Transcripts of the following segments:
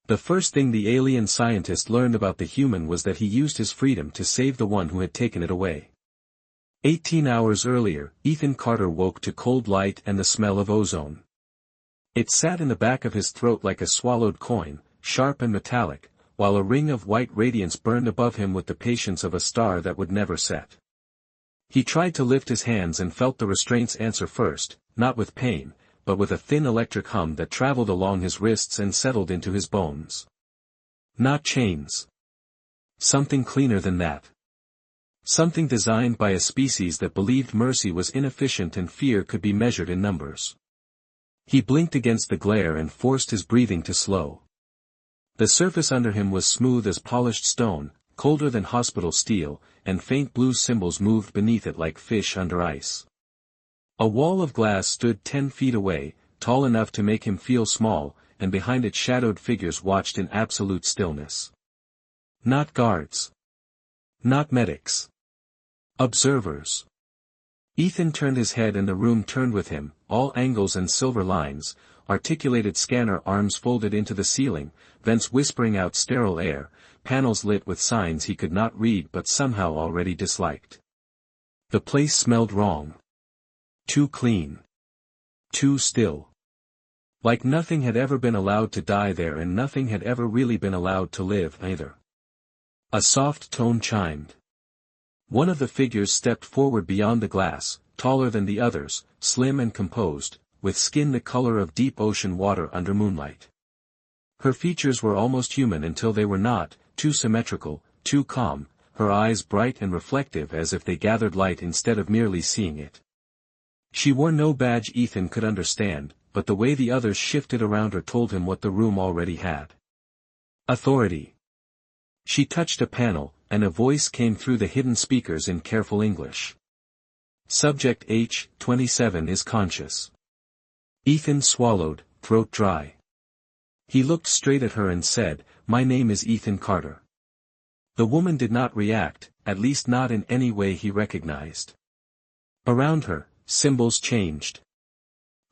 The first thing the alien scientist learned about the human was that he used his freedom to save the one who had taken it away. 18 hours earlier, Ethan Carter woke to cold light and the smell of ozone. It sat in the back of his throat like a swallowed coin, sharp and metallic, while a ring of white radiance burned above him with the patience of a star that would never set. He tried to lift his hands and felt the restraints answer first, not with pain, but with a thin electric hum that traveled along his wrists and settled into his bones. Not chains. Something cleaner than that. Something designed by a species that believed mercy was inefficient and fear could be measured in numbers. He blinked against the glare and forced his breathing to slow. The surface under him was smooth as polished stone, colder than hospital steel, and faint blue symbols moved beneath it like fish under ice. A wall of glass stood 10 feet away, tall enough to make him feel small, and behind it shadowed figures watched in absolute stillness. Not guards. Not medics. Observers. Ethan turned his head and the room turned with him, all angles and silver lines, articulated scanner arms folded into the ceiling, vents whispering out sterile air, panels lit with signs he could not read but somehow already disliked. The place smelled wrong. Too clean. Too still. Like nothing had ever been allowed to die there and nothing had ever really been allowed to live either. A soft tone chimed. One of the figures stepped forward beyond the glass, taller than the others, slim and composed, with skin the color of deep ocean water under moonlight. Her features were almost human until they were not, too symmetrical, too calm, her eyes bright and reflective as if they gathered light instead of merely seeing it. She wore no badge Ethan could understand, but the way the others shifted around her told him what the room already had. Authority. She touched a panel, and a voice came through the hidden speakers in careful English. Subject H-27 is conscious. Ethan swallowed, throat dry. He looked straight at her and said, "My name is Ethan Carter." The woman did not react, at least not in any way he recognized. Around her, symbols changed.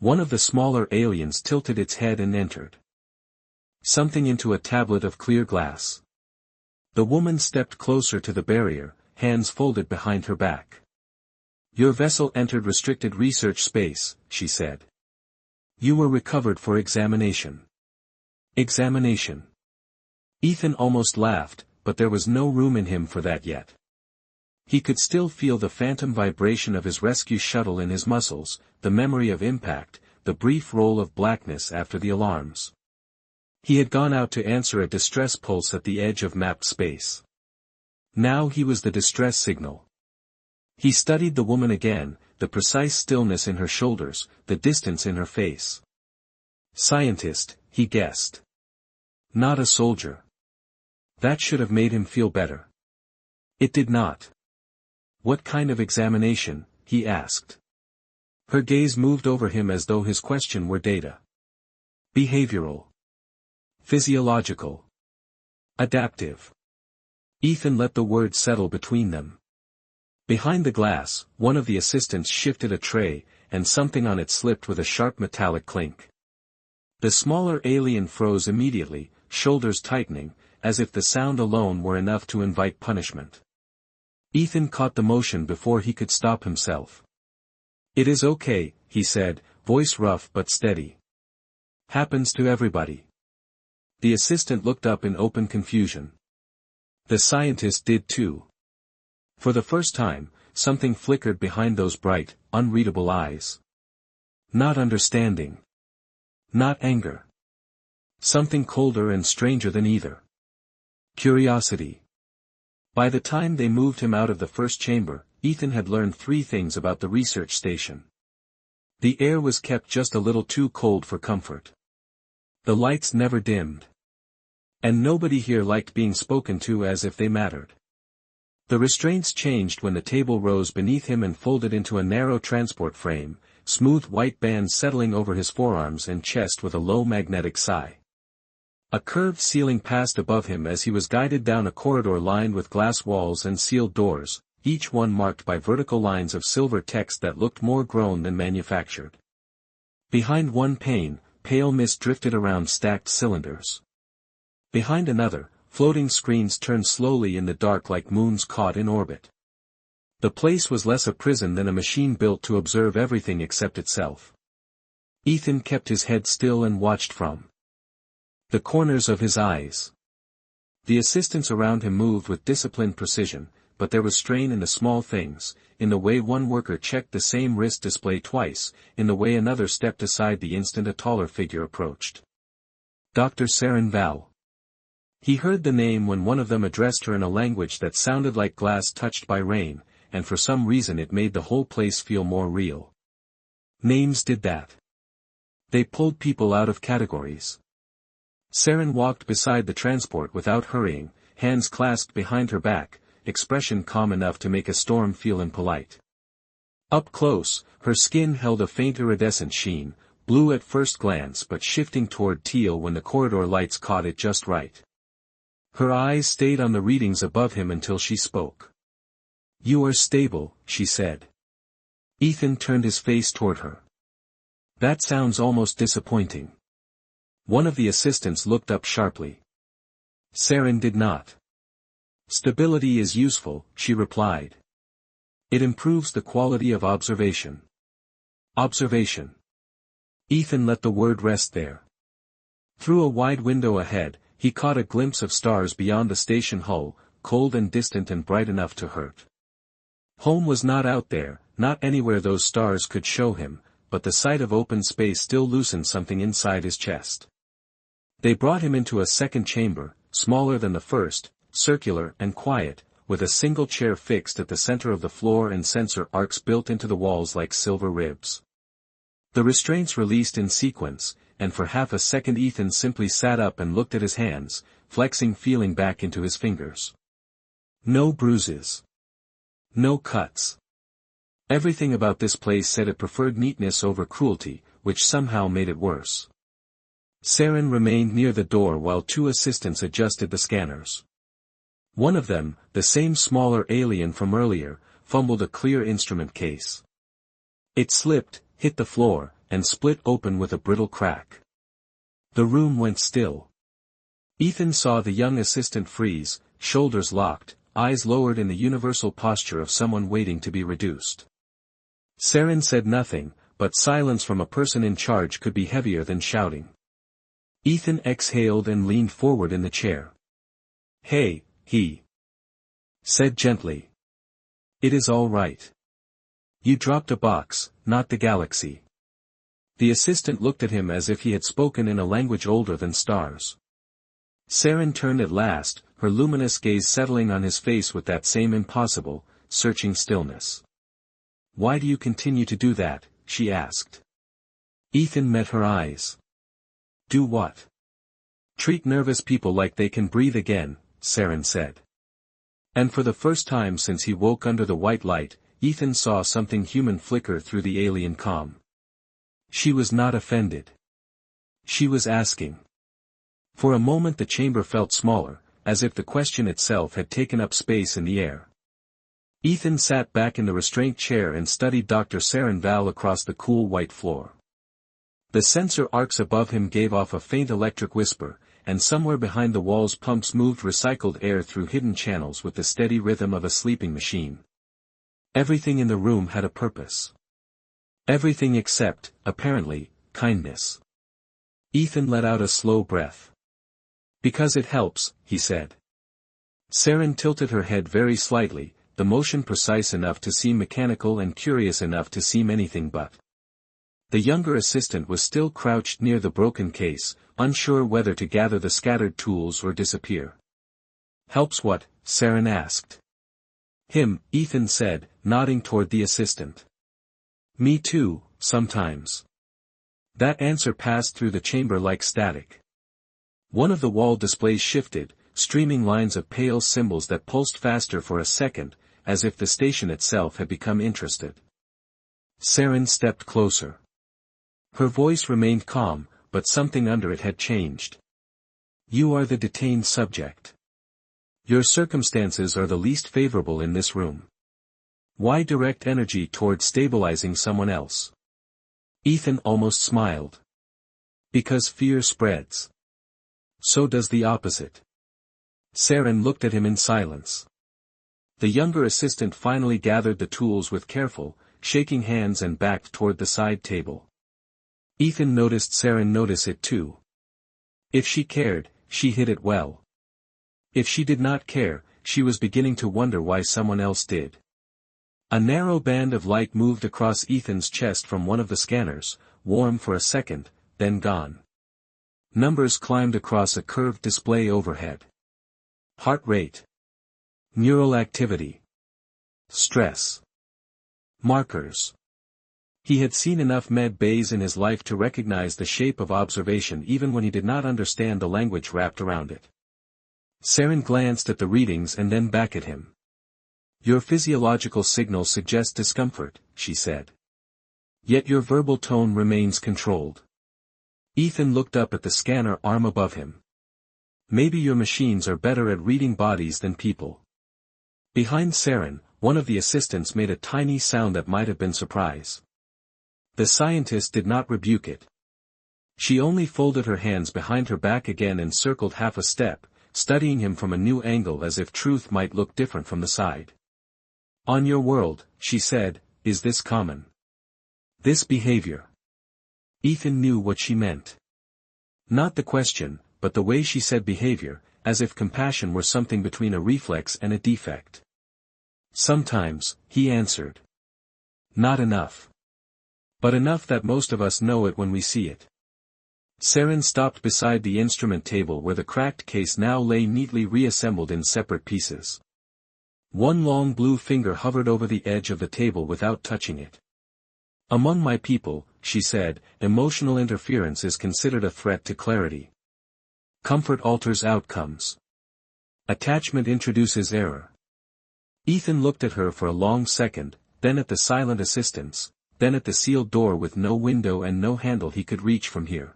One of the smaller aliens tilted its head and entered something into a tablet of clear glass. The woman stepped closer to the barrier, hands folded behind her back. "Your vessel entered restricted research space," she said. "You were recovered for examination." Examination. Ethan almost laughed, but there was no room in him for that yet. He could still feel the phantom vibration of his rescue shuttle in his muscles, the memory of impact, the brief roll of blackness after the alarms. He had gone out to answer a distress pulse at the edge of mapped space. Now he was the distress signal. He studied the woman again, the precise stillness in her shoulders, the distance in her face. Scientist, he guessed. Not a soldier. That should have made him feel better. It did not. "What kind of examination?" he asked. Her gaze moved over him as though his question were data. Behavioral. Physiological. Adaptive. Ethan let the words settle between them. Behind the glass, one of the assistants shifted a tray, and something on it slipped with a sharp metallic clink. The smaller alien froze immediately, shoulders tightening, as if the sound alone were enough to invite punishment. Ethan caught the motion before he could stop himself. "It is okay," he said, voice rough but steady. "Happens to everybody." The assistant looked up in open confusion. The scientist did too. For the first time, something flickered behind those bright, unreadable eyes. Not understanding. Not anger. Something colder and stranger than either. Curiosity. By the time they moved him out of the first chamber, Ethan had learned 3 things about the research station. The air was kept just a little too cold for comfort. The lights never dimmed. And nobody here liked being spoken to as if they mattered. The restraints changed when the table rose beneath him and folded into a narrow transport frame, smooth white bands settling over his forearms and chest with a low magnetic sigh. A curved ceiling passed above him as he was guided down a corridor lined with glass walls and sealed doors, each one marked by vertical lines of silver text that looked more grown than manufactured. Behind one pane, pale mist drifted around stacked cylinders. Behind another, floating screens turned slowly in the dark like moons caught in orbit. The place was less a prison than a machine built to observe everything except itself. Ethan kept his head still and watched from the corners of his eyes. The assistants around him moved with disciplined precision, but there was strain in the small things, in the way one worker checked the same wrist display twice, in the way another stepped aside the instant a taller figure approached. Dr. Saren Val. He heard the name when one of them addressed her in a language that sounded like glass touched by rain, and for some reason it made the whole place feel more real. Names did that. They pulled people out of categories. Saren walked beside the transport without hurrying, hands clasped behind her back, expression calm enough to make a storm feel impolite. Up close, her skin held a faint iridescent sheen, blue at first glance but shifting toward teal when the corridor lights caught it just right. Her eyes stayed on the readings above him until she spoke. "You are stable," she said. Ethan turned his face toward her. "That sounds almost disappointing." One of the assistants looked up sharply. Saren did not. "Stability is useful," she replied. "It improves the quality of observation." Observation. Ethan let the word rest there. Through a wide window ahead, he caught a glimpse of stars beyond the station hull, cold and distant and bright enough to hurt. Home was not out there, not anywhere those stars could show him, but the sight of open space still loosened something inside his chest. They brought him into a second chamber, smaller than the first, circular and quiet, with a single chair fixed at the center of the floor and sensor arcs built into the walls like silver ribs. The restraints released in sequence, and for half a second Ethan simply sat up and looked at his hands, flexing feeling back into his fingers. No bruises. No cuts. Everything about this place said it preferred neatness over cruelty, which somehow made it worse. Saren remained near the door while two assistants adjusted the scanners. One of them, the same smaller alien from earlier, fumbled a clear instrument case. It slipped, hit the floor, and split open with a brittle crack. The room went still. Ethan saw the young assistant freeze, shoulders locked, eyes lowered in the universal posture of someone waiting to be reduced. Saren said nothing, but silence from a person in charge could be heavier than shouting. Ethan exhaled and leaned forward in the chair. "Hey," he said gently. "It is all right. You dropped a box, not the galaxy." The assistant looked at him as if he had spoken in a language older than stars. Saren turned at last, her luminous gaze settling on his face with that same impossible, searching stillness. "Why do you continue to do that?" she asked. Ethan met her eyes. "Do what?" "Treat nervous people like they can breathe again," Saren said. And for the first time since he woke under the white light, Ethan saw something human flicker through the alien calm. She was not offended. She was asking. For a moment the chamber felt smaller, as if the question itself had taken up space in the air. Ethan sat back in the restraint chair and studied Dr. Saren Val across the cool white floor. The sensor arcs above him gave off a faint electric whisper, and somewhere behind the walls pumps moved recycled air through hidden channels with the steady rhythm of a sleeping machine. Everything in the room had a purpose. Everything except, apparently, kindness. Ethan let out a slow breath. "Because it helps," he said. Saren tilted her head very slightly, the motion precise enough to seem mechanical and curious enough to seem anything but. The younger assistant was still crouched near the broken case, unsure whether to gather the scattered tools or disappear. "Helps what?" Saren asked. "Him," Ethan said, nodding toward the assistant. "Me too, sometimes." That answer passed through the chamber like static. One of the wall displays shifted, streaming lines of pale symbols that pulsed faster for a second, as if the station itself had become interested. Saren stepped closer. Her voice remained calm, but something under it had changed. "You are the detained subject. Your circumstances are the least favorable in this room. Why direct energy toward stabilizing someone else?" Ethan almost smiled. "Because fear spreads. So does the opposite. Saren looked at him in silence. The younger assistant finally gathered the tools with careful, shaking hands and backed toward the side table. Ethan noticed Saren notice it too. If she cared, she hid it well. If she did not care, she was beginning to wonder why someone else did. A narrow band of light moved across Ethan's chest from one of the scanners, warm for a second, then gone. Numbers climbed across a curved display overhead. Heart rate. Neural activity. Stress. Markers. He had seen enough med bays in his life to recognize the shape of observation even when he did not understand the language wrapped around it. Saren glanced at the readings and then back at him. Your physiological signals suggest discomfort, she said. Yet your verbal tone remains controlled. Ethan looked up at the scanner arm above him. Maybe your machines are better at reading bodies than people. Behind Saren, one of the assistants made a tiny sound that might have been surprise. The scientist did not rebuke it. She only folded her hands behind her back again and circled half a step, studying him from a new angle as if truth might look different from the side. On your world, she said, is this common? This behavior. Ethan knew what she meant. Not the question, but the way she said behavior, as if compassion were something between a reflex and a defect. Sometimes, he answered. Not enough. But enough that most of us know it when we see it. Saren stopped beside the instrument table where the cracked case now lay neatly reassembled in separate pieces. One long blue finger hovered over the edge of the table without touching it. Among my people, she said, emotional interference is considered a threat to clarity. Comfort alters outcomes. Attachment introduces error. Ethan looked at her for a long second, then at the silent assistants, then at the sealed door with no window and no handle he could reach from here.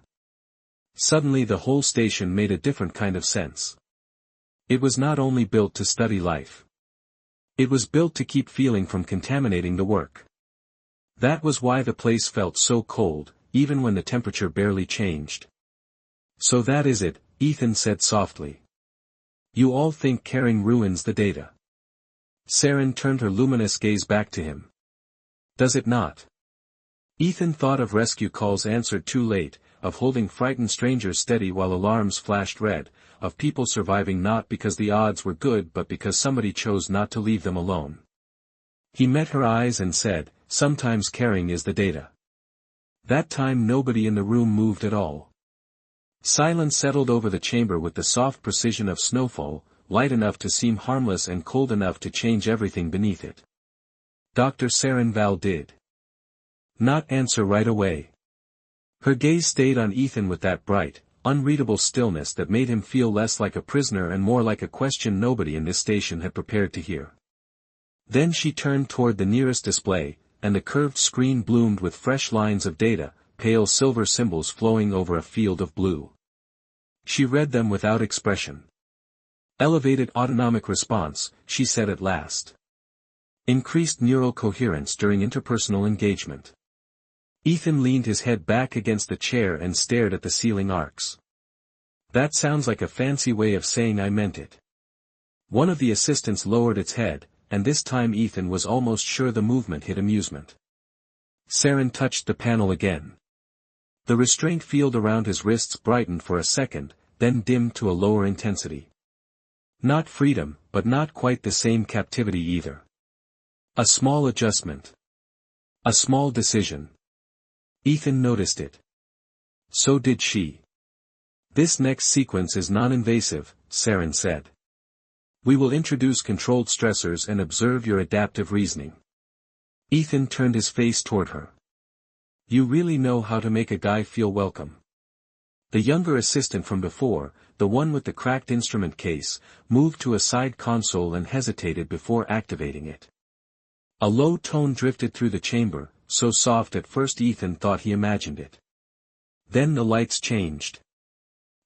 Suddenly the whole station made a different kind of sense. It was not only built to study life. It was built to keep feeling from contaminating the work. That was why the place felt so cold, even when the temperature barely changed. So that is it, Ethan said softly. You all think caring ruins the data. Saren turned her luminous gaze back to him. Does it not? Ethan thought of rescue calls answered too late, of holding frightened strangers steady while alarms flashed red, of people surviving not because the odds were good but because somebody chose not to leave them alone. He met her eyes and said, sometimes caring is the data. That time nobody in the room moved at all. Silence settled over the chamber with the soft precision of snowfall, light enough to seem harmless and cold enough to change everything beneath it. Dr. Saren Val did not answer right away. Her gaze stayed on Ethan with that bright, unreadable stillness that made him feel less like a prisoner and more like a question nobody in this station had prepared to hear. Then she turned toward the nearest display, and the curved screen bloomed with fresh lines of data, pale silver symbols flowing over a field of blue. She read them without expression. Elevated autonomic response, she said at last. Increased neural coherence during interpersonal engagement. Ethan leaned his head back against the chair and stared at the ceiling arcs. That sounds like a fancy way of saying I meant it. One of the assistants lowered its head, and this time Ethan was almost sure the movement hid amusement. Saren touched the panel again. The restraint field around his wrists brightened for a second, then dimmed to a lower intensity. Not freedom, but not quite the same captivity either. A small adjustment. A small decision. Ethan noticed it. So did she. This next sequence is non-invasive, Saren said. We will introduce controlled stressors and observe your adaptive reasoning. Ethan turned his face toward her. You really know how to make a guy feel welcome. The younger assistant from before, the one with the cracked instrument case, moved to a side console and hesitated before activating it. A low tone drifted through the chamber, so soft at first Ethan thought he imagined it. Then the lights changed.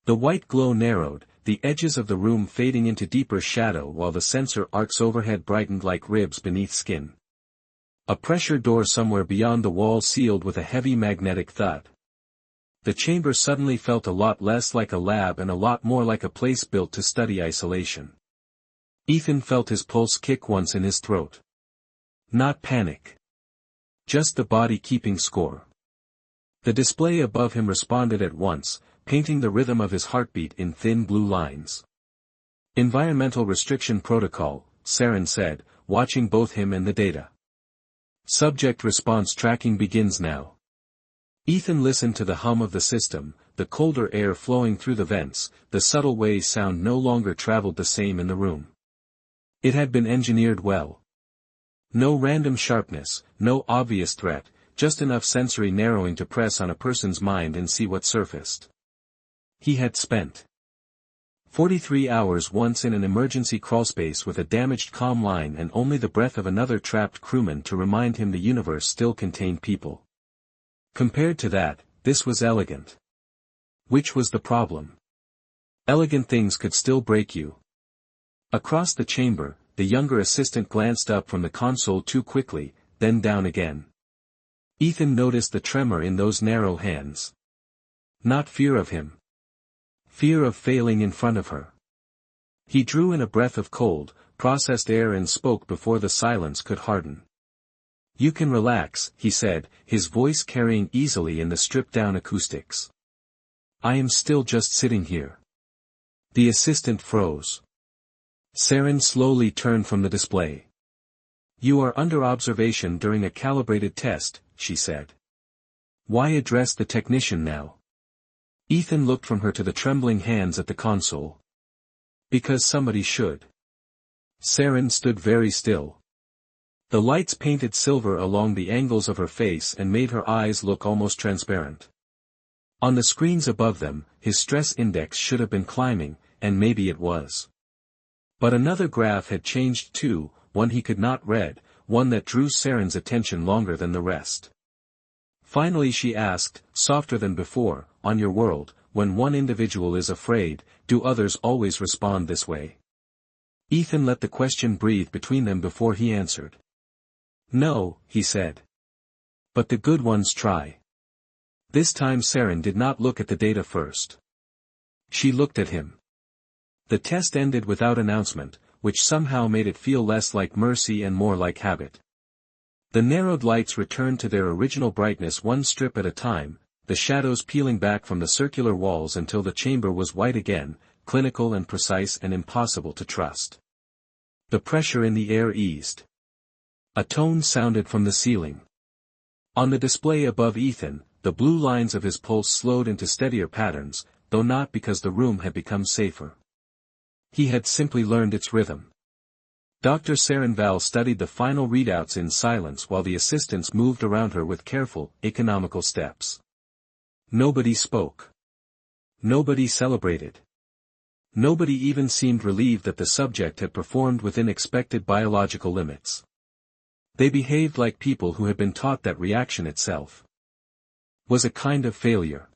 The white glow narrowed, the edges of the room fading into deeper shadow while the sensor arcs overhead brightened like ribs beneath skin. A pressure door somewhere beyond the wall sealed with a heavy magnetic thud. The chamber suddenly felt a lot less like a lab and a lot more like a place built to study isolation. Ethan felt his pulse kick once in his throat. Not panic. Just the body keeping score. The display above him responded at once, painting the rhythm of his heartbeat in thin blue lines. Environmental Restriction Protocol, Saren said, watching both him and the data. Subject response tracking begins now. Ethan listened to the hum of the system, the colder air flowing through the vents, the subtle way sound no longer traveled the same in the room. It had been engineered well. No random sharpness, no obvious threat, just enough sensory narrowing to press on a person's mind and see what surfaced. He had spent 43 hours once in an emergency crawlspace with a damaged comm line and only the breath of another trapped crewman to remind him the universe still contained people. Compared to that, this was elegant. Which was the problem? Elegant things could still break you. Across the chamber, the younger assistant glanced up from the console too quickly, then down again. Ethan noticed the tremor in those narrow hands. Not fear of him. Fear of failing in front of her. He drew in a breath of cold, processed air and spoke before the silence could harden. "You can relax," he said, his voice carrying easily in the stripped-down acoustics. "I am still just sitting here." The assistant froze. Saren slowly turned from the display. "You are under observation during a calibrated test," she said. "Why address the technician now?" Ethan looked from her to the trembling hands at the console. "Because somebody should." Saren stood very still. The lights painted silver along the angles of her face and made her eyes look almost transparent. On the screens above them, his stress index should have been climbing, and maybe it was. But another graph had changed too, one he could not read, one that drew Saren's attention longer than the rest. Finally she asked, softer than before, "On your world, when one individual is afraid, do others always respond this way?" Ethan let the question breathe between them before he answered. "No," he said. "But the good ones try." This time Saren did not look at the data first. She looked at him. The test ended without announcement, which somehow made it feel less like mercy and more like habit. The narrowed lights returned to their original brightness one strip at a time, the shadows peeling back from the circular walls until the chamber was white again, clinical and precise and impossible to trust. The pressure in the air eased. A tone sounded from the ceiling. On the display above Ethan, the blue lines of his pulse slowed into steadier patterns, though not because the room had become safer. He had simply learned its rhythm. Dr. Sarenval studied the final readouts in silence while the assistants moved around her with careful, economical steps. Nobody spoke. Nobody celebrated. Nobody even seemed relieved that the subject had performed within expected biological limits. They behaved like people who had been taught that reaction itself was a kind of failure.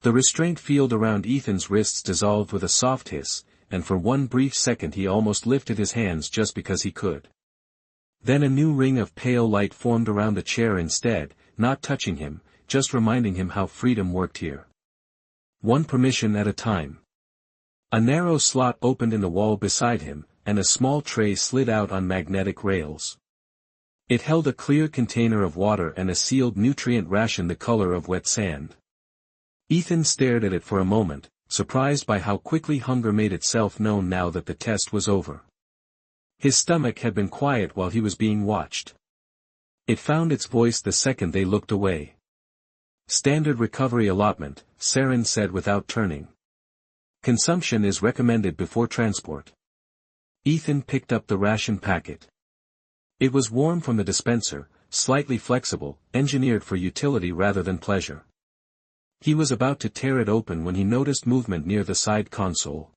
The restraint field around Ethan's wrists dissolved with a soft hiss, and for one brief second he almost lifted his hands just because he could. Then a new ring of pale light formed around the chair instead, not touching him, just reminding him how freedom worked here. One permission at a time. A narrow slot opened in the wall beside him, and a small tray slid out on magnetic rails. It held a clear container of water and a sealed nutrient ration the color of wet sand. Ethan stared at it for a moment, surprised by how quickly hunger made itself known now that the test was over. His stomach had been quiet while he was being watched. It found its voice the second they looked away. "Standard recovery allotment," Saren said without turning. "Consumption is recommended before transport." Ethan picked up the ration packet. It was warm from the dispenser, slightly flexible, engineered for utility rather than pleasure. He was about to tear it open when he noticed movement near the side console.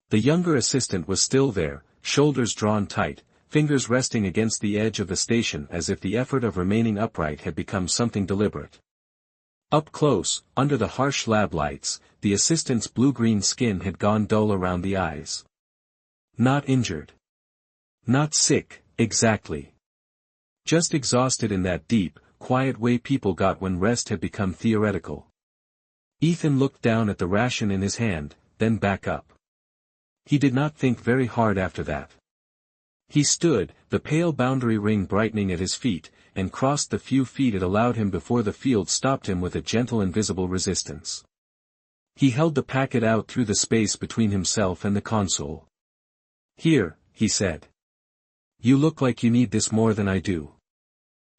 The younger assistant was still there, shoulders drawn tight, fingers resting against the edge of the station as if the effort of remaining upright had become something deliberate. Up close, under the harsh lab lights, the assistant's blue-green skin had gone dull around the eyes. Not injured. Not sick, exactly. Just exhausted in that deep, quiet way people got when rest had become theoretical. Ethan looked down at the ration in his hand, then back up. He did not think very hard after that. He stood, the pale boundary ring brightening at his feet, and crossed the few feet it allowed him before the field stopped him with a gentle invisible resistance. He held the packet out through the space between himself and the console. "Here," he said. "You look like you need this more than I do."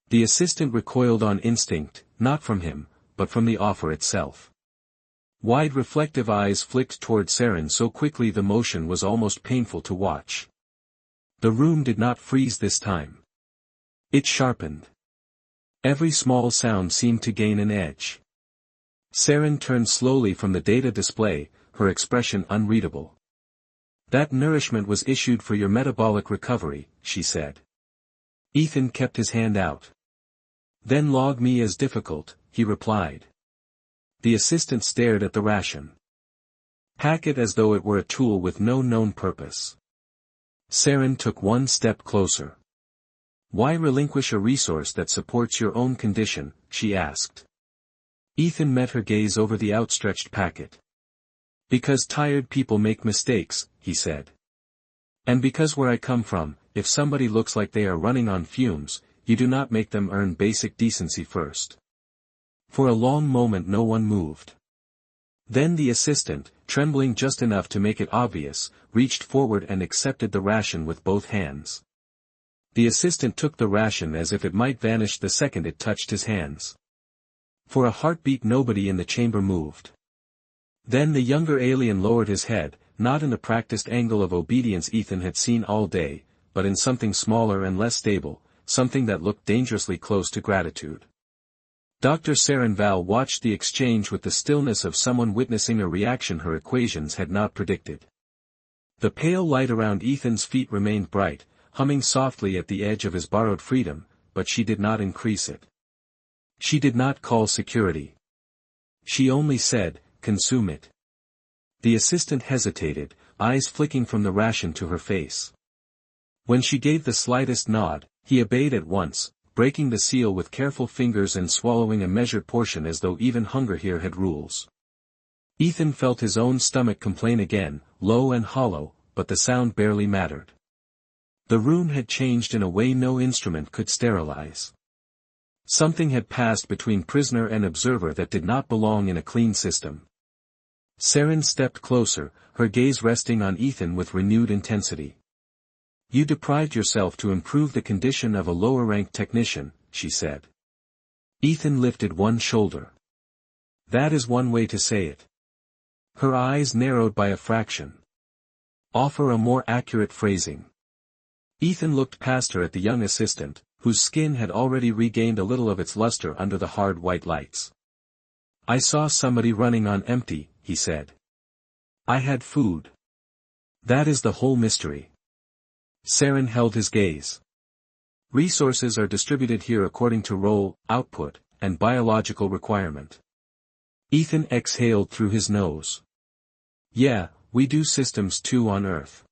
The assistant recoiled on instinct, not from him, but from the offer itself. Wide reflective eyes flicked toward Saren so quickly the motion was almost painful to watch. The room did not freeze this time. It sharpened. Every small sound seemed to gain an edge. Saren turned slowly from the data display, her expression unreadable. "That nourishment was issued for your metabolic recovery," she said. Ethan kept his hand out. "Then log me as difficult," he replied. The assistant stared at the ration. "Hack it as though it were a tool with no known purpose." Saren took one step closer. "Why relinquish a resource that supports your own condition?" she asked. Ethan met her gaze over the outstretched packet. "Because tired people make mistakes," he said. "And because where I come from, if somebody looks like they are running on fumes, you do not make them earn basic decency first." For a long moment no one moved. Then the assistant, trembling just enough to make it obvious, reached forward and accepted the ration with both hands. The assistant took the ration as if it might vanish the second it touched his hands. For a heartbeat nobody in the chamber moved. Then the younger alien lowered his head, not in the practiced angle of obedience Ethan had seen all day, but in something smaller and less stable, something that looked dangerously close to gratitude. Dr. Saren Val watched the exchange with the stillness of someone witnessing a reaction her equations had not predicted. The pale light around Ethan's feet remained bright, humming softly at the edge of his borrowed freedom, but she did not increase it. She did not call security. She only said, "Consume it." The assistant hesitated, eyes flicking from the ration to her face. When she gave the slightest nod, he obeyed at once, breaking the seal with careful fingers and swallowing a measured portion as though even hunger here had rules. Ethan felt his own stomach complain again, low and hollow, but the sound barely mattered. The room had changed in a way no instrument could sterilize. Something had passed between prisoner and observer that did not belong in a clean system. Saren stepped closer, her gaze resting on Ethan with renewed intensity. "You deprived yourself to improve the condition of a lower-ranked technician," she said. Ethan lifted one shoulder. "That is one way to say it." Her eyes narrowed by a fraction. "Offer a more accurate phrasing." Ethan looked past her at the young assistant, whose skin had already regained a little of its luster under the hard white lights. "I saw somebody running on empty," he said. "I had food. That is the whole mystery." Saren held his gaze. "Resources are distributed here according to role, output, and biological requirement." Ethan exhaled through his nose. "Yeah, we do systems too on Earth.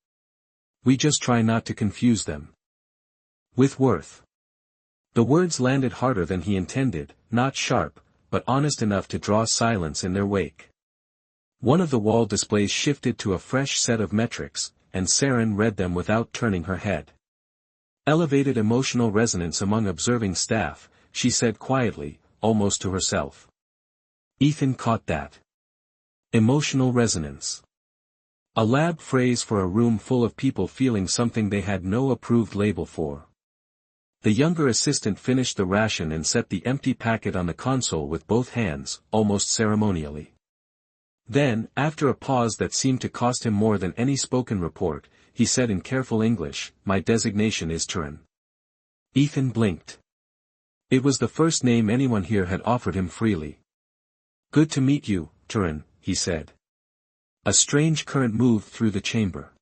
We just try not to confuse them with worth." The words landed harder than he intended, not sharp, but honest enough to draw silence in their wake. One of the wall displays shifted to a fresh set of metrics, and Saren read them without turning her head. "Elevated emotional resonance among observing staff," she said quietly, almost to herself. Ethan caught that. Emotional resonance. A lab phrase for a room full of people feeling something they had no approved label for. The younger assistant finished the ration and set the empty packet on the console with both hands, almost ceremonially. Then, after a pause that seemed to cost him more than any spoken report, he said in careful English, "My designation is Turin." Ethan blinked. It was the first name anyone here had offered him freely. "Good to meet you, Turin," he said. A strange current moved through the chamber.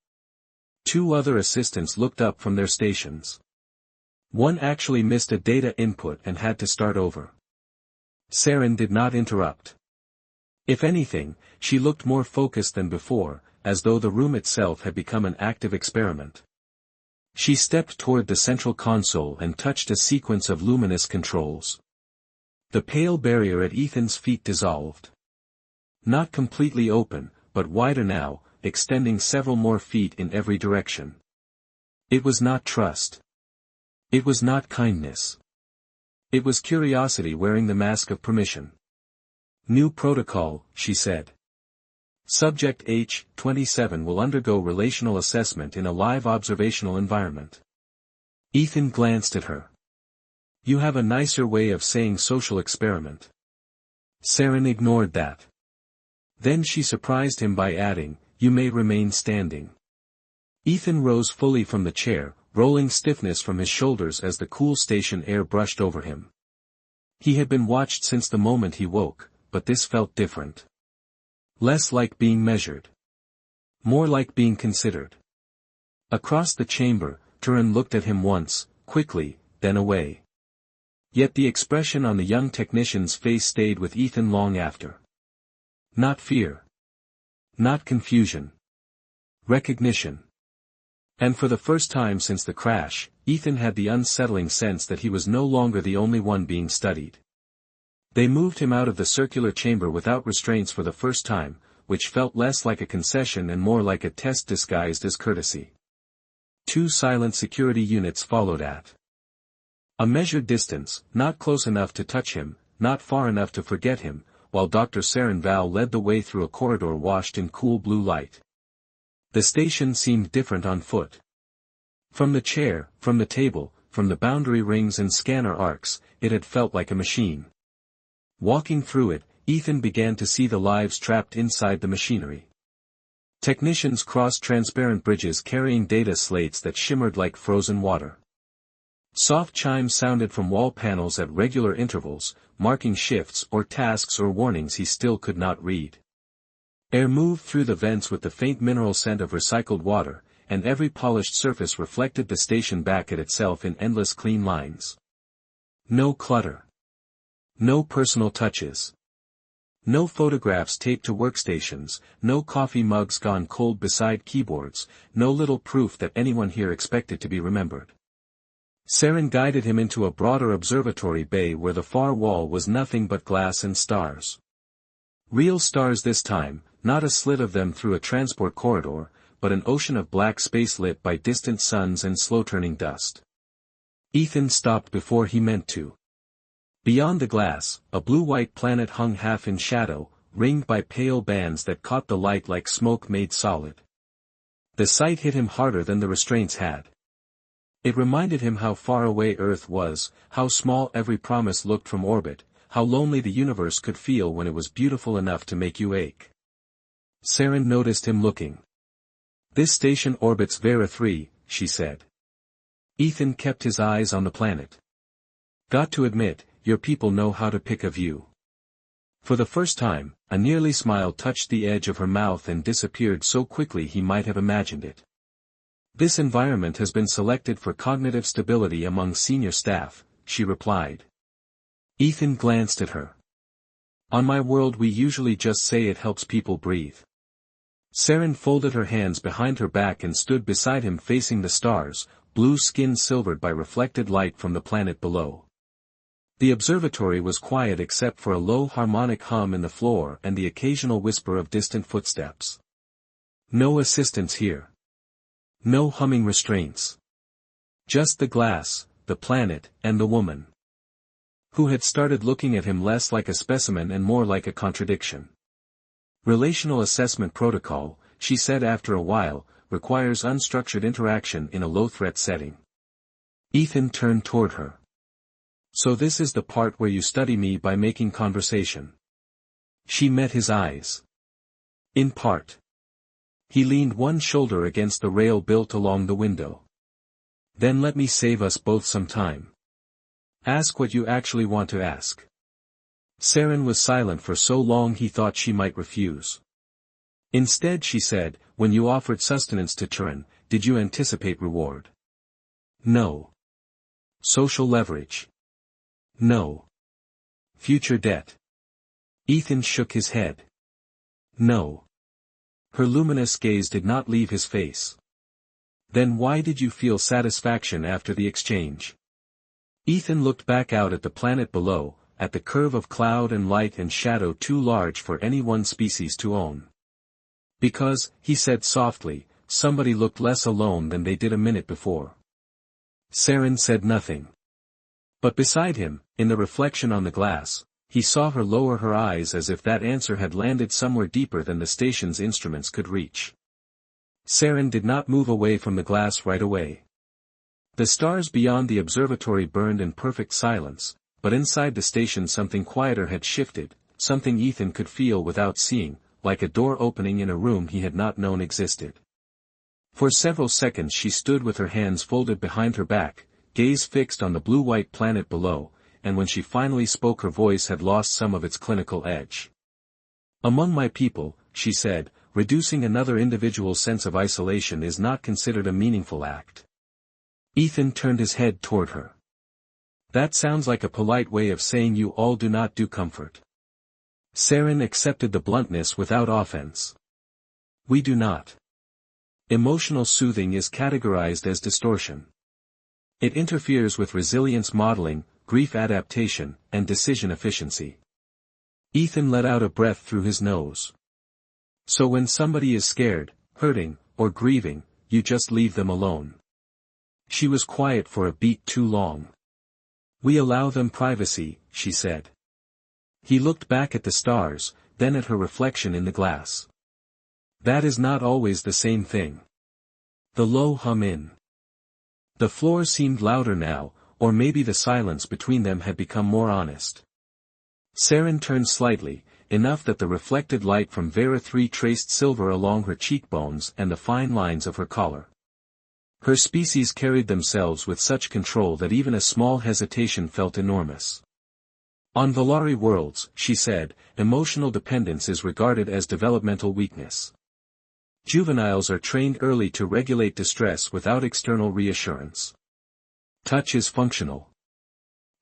Two other assistants looked up from their stations. One actually missed a data input and had to start over. Saren did not interrupt. If anything, she looked more focused than before, as though the room itself had become an active experiment. She stepped toward the central console and touched a sequence of luminous controls. The pale barrier at Ethan's feet dissolved. Not completely open, but wider now, extending several more feet in every direction. It was not trust. It was not kindness. It was curiosity wearing the mask of permission. New protocol, she said. Subject H-27 will undergo relational assessment in a live observational environment. Ethan glanced at her. You have a nicer way of saying social experiment. Saren ignored that. Then she surprised him by adding, you may remain standing. Ethan rose fully from the chair, rolling stiffness from his shoulders as the cool station air brushed over him. He had been watched since the moment he woke, but this felt different. Less like being measured. More like being considered. Across the chamber, Turin looked at him once, quickly, then away. Yet the expression on the young technician's face stayed with Ethan long after. Not fear. Not confusion. Recognition. And for the first time since the crash, Ethan had the unsettling sense that he was no longer the only one being studied. They moved him out of the circular chamber without restraints for the first time, which felt less like a concession and more like a test disguised as courtesy. 2 silent security units followed at a measured distance, not close enough to touch him, not far enough to forget him, while Dr. Saren Val led the way through a corridor washed in cool blue light. The station seemed different on foot. From the chair, from the table, from the boundary rings and scanner arcs, it had felt like a machine. Walking through it, Ethan began to see the lives trapped inside the machinery. Technicians crossed transparent bridges carrying data slates that shimmered like frozen water. Soft chimes sounded from wall panels at regular intervals, marking shifts or tasks or warnings he still could not read. Air moved through the vents with the faint mineral scent of recycled water, and every polished surface reflected the station back at itself in endless clean lines. No clutter. No personal touches. No photographs taped to workstations, no coffee mugs gone cold beside keyboards, no little proof that anyone here expected to be remembered. Saren guided him into a broader observatory bay where the far wall was nothing but glass and stars. Real stars this time, not a slit of them through a transport corridor, but an ocean of black space lit by distant suns and slow-turning dust. Ethan stopped before he meant to. Beyond the glass, a blue-white planet hung half in shadow, ringed by pale bands that caught the light like smoke made solid. The sight hit him harder than the restraints had. It reminded him how far away Earth was, how small every promise looked from orbit, how lonely the universe could feel when it was beautiful enough to make you ache. Saren noticed him looking. This station orbits Vera 3, she said. Ethan kept his eyes on the planet. Got to admit, your people know how to pick a view. For the first time, a nearly smile touched the edge of her mouth and disappeared so quickly he might have imagined it. This environment has been selected for cognitive stability among senior staff, she replied. Ethan glanced at her. On my world we usually just say it helps people breathe. Saren folded her hands behind her back and stood beside him facing the stars, blue skin silvered by reflected light from the planet below. The observatory was quiet except for a low harmonic hum in the floor and the occasional whisper of distant footsteps. No assistants here. No humming restraints. Just the glass, the planet, and the woman. Who had started looking at him less like a specimen and more like a contradiction. Relational assessment protocol, she said after a while, requires unstructured interaction in a low-threat setting. Ethan turned toward her. So this is the part where you study me by making conversation. She met his eyes. In part. He leaned one shoulder against the rail built along the window. Then let me save us both some time. Ask what you actually want to ask. Saren was silent for so long he thought she might refuse. Instead she said, when you offered sustenance to Turin, did you anticipate reward? No. Social leverage? No. Future debt? Ethan shook his head. No. Her luminous gaze did not leave his face. Then why did you feel satisfaction after the exchange? Ethan looked back out at the planet below, at the curve of cloud and light and shadow too large for any one species to own. Because, he said softly, somebody looked less alone than they did a minute before. Saren said nothing. But beside him, in the reflection on the glass, he saw her lower her eyes as if that answer had landed somewhere deeper than the station's instruments could reach. Saren did not move away from the glass right away. The stars beyond the observatory burned in perfect silence, but inside the station something quieter had shifted, something Ethan could feel without seeing, like a door opening in a room he had not known existed. For several seconds she stood with her hands folded behind her back, gaze fixed on the blue-white planet below, and when she finally spoke her voice had lost some of its clinical edge. "Among my people," she said, "reducing another individual's sense of isolation is not considered a meaningful act." Ethan turned his head toward her. "That sounds like a polite way of saying you all do not do comfort." Saren accepted the bluntness without offense. "We do not. Emotional soothing is categorized as distortion. It interferes with resilience modeling, grief adaptation, and decision efficiency." Ethan let out a breath through his nose. "So when somebody is scared, hurting, or grieving, you just leave them alone." She was quiet for a beat too long. "We allow them privacy," she said. He looked back at the stars, then at her reflection in the glass. "That is not always the same thing." The low hum in the floor seemed louder now, or maybe the silence between them had become more honest. Saren turned slightly, enough that the reflected light from Vera 3 traced silver along her cheekbones and the fine lines of her collar. Her species carried themselves with such control that even a small hesitation felt enormous. "On Valari worlds," she said, "emotional dependence is regarded as developmental weakness. Juveniles are trained early to regulate distress without external reassurance. Touch is functional.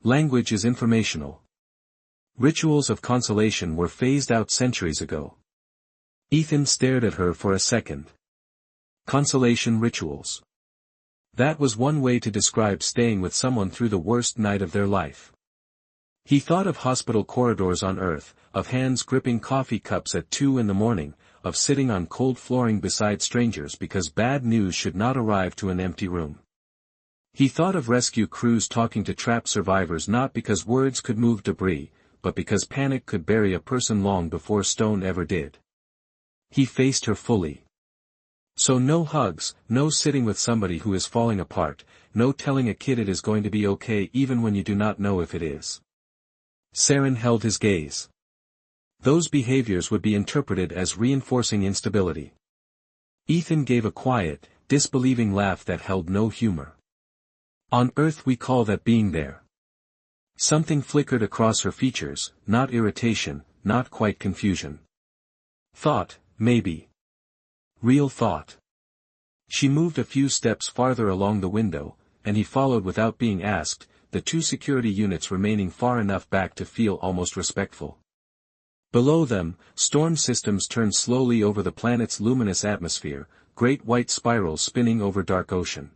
Language is informational. Rituals of consolation were phased out centuries ago." Ethan stared at her for a second. Consolation rituals. That was one way to describe staying with someone through the worst night of their life. He thought of hospital corridors on Earth, of hands gripping coffee cups at 2 in the morning, of sitting on cold flooring beside strangers because bad news should not arrive to an empty room. He thought of rescue crews talking to trapped survivors not because words could move debris, but because panic could bury a person long before stone ever did. He faced her fully. "So no hugs, no sitting with somebody who is falling apart, no telling a kid it is going to be okay even when you do not know if it is." Saren held his gaze. Those behaviors would be interpreted as reinforcing instability. Ethan gave a quiet, disbelieving laugh that held no humor. "On Earth we call that being there." Something flickered across her features, not irritation, not quite confusion. "Thought, maybe. Real thought." She moved a few steps farther along the window, and he followed without being asked, the 2 security units remaining far enough back to feel almost respectful. Below them, storm systems turned slowly over the planet's luminous atmosphere, great white spirals spinning over dark ocean.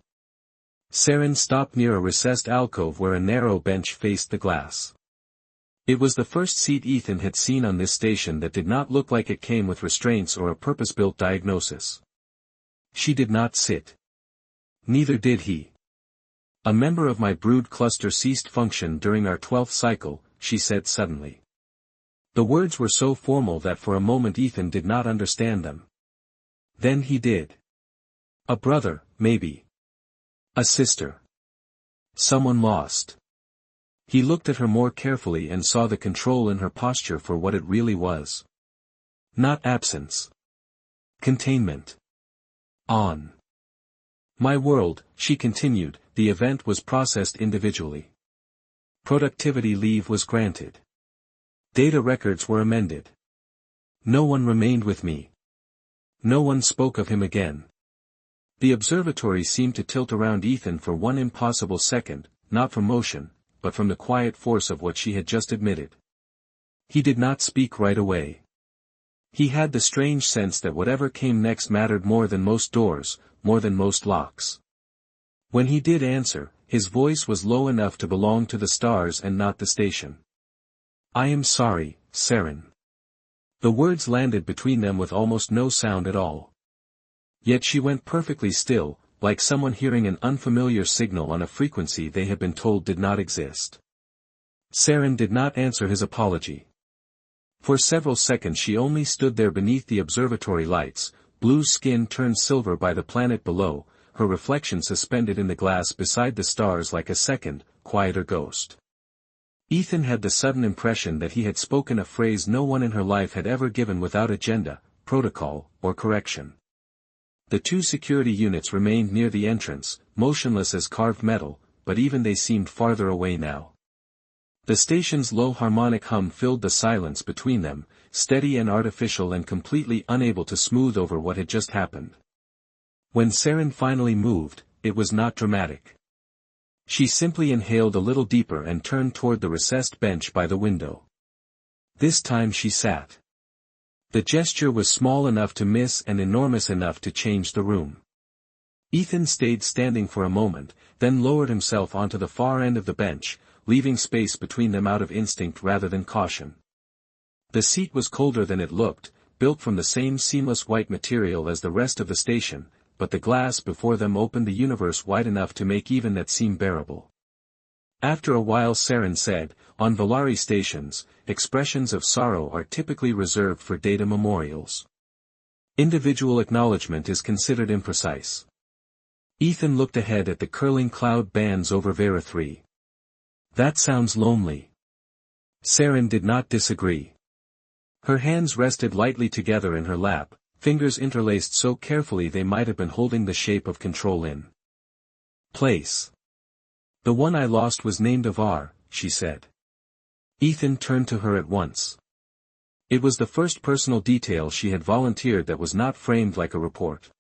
Saren stopped near a recessed alcove where a narrow bench faced the glass. It was the first seat Ethan had seen on this station that did not look like it came with restraints or a purpose-built diagnosis. She did not sit. Neither did he. "A member of my brood cluster ceased function during our 12th cycle," she said suddenly. The words were so formal that for a moment Ethan did not understand them. Then he did. "A brother, maybe. A sister. Someone lost." He looked at her more carefully and saw the control in her posture for what it really was. Not absence. Containment. On my world, she continued, the event was processed individually. Productivity leave was granted. Data records were amended. No one remained with me. No one spoke of him again. The observatory seemed to tilt around Ethan for one impossible second, not from motion, but from the quiet force of what she had just admitted. He did not speak right away. He had the strange sense that whatever came next mattered more than most doors, more than most locks. When he did answer, his voice was low enough to belong to the stars and not the station. I am sorry, Saren. The words landed between them with almost no sound at all. Yet she went perfectly still, like someone hearing an unfamiliar signal on a frequency they had been told did not exist. Saren did not answer his apology. For several seconds she only stood there beneath the observatory lights, blue skin turned silver by the planet below, her reflection suspended in the glass beside the stars like a second, quieter ghost. Ethan had the sudden impression that he had spoken a phrase no one in her life had ever given without agenda, protocol, or correction. The two security units remained near the entrance, motionless as carved metal, but even they seemed farther away now. The station's low harmonic hum filled the silence between them, steady and artificial and completely unable to smooth over what had just happened. When Saren finally moved, it was not dramatic. She simply inhaled a little deeper and turned toward the recessed bench by the window. This time she sat. The gesture was small enough to miss and enormous enough to change the room. Ethan stayed standing for a moment, then lowered himself onto the far end of the bench, leaving space between them out of instinct rather than caution. The seat was colder than it looked, built from the same seamless white material as the rest of the station, but the glass before them opened the universe wide enough to make even that seem bearable. After a while Saren said, on Valari stations, expressions of sorrow are typically reserved for data memorials. Individual acknowledgement is considered imprecise. Ethan looked ahead at the curling cloud bands over Vera 3. That sounds lonely. Saren did not disagree. Her hands rested lightly together in her lap, fingers interlaced so carefully they might have been holding the shape of control in place. The one I lost was named Avar, she said. Ethan turned to her at once. It was the first personal detail she had volunteered that was not framed like a report.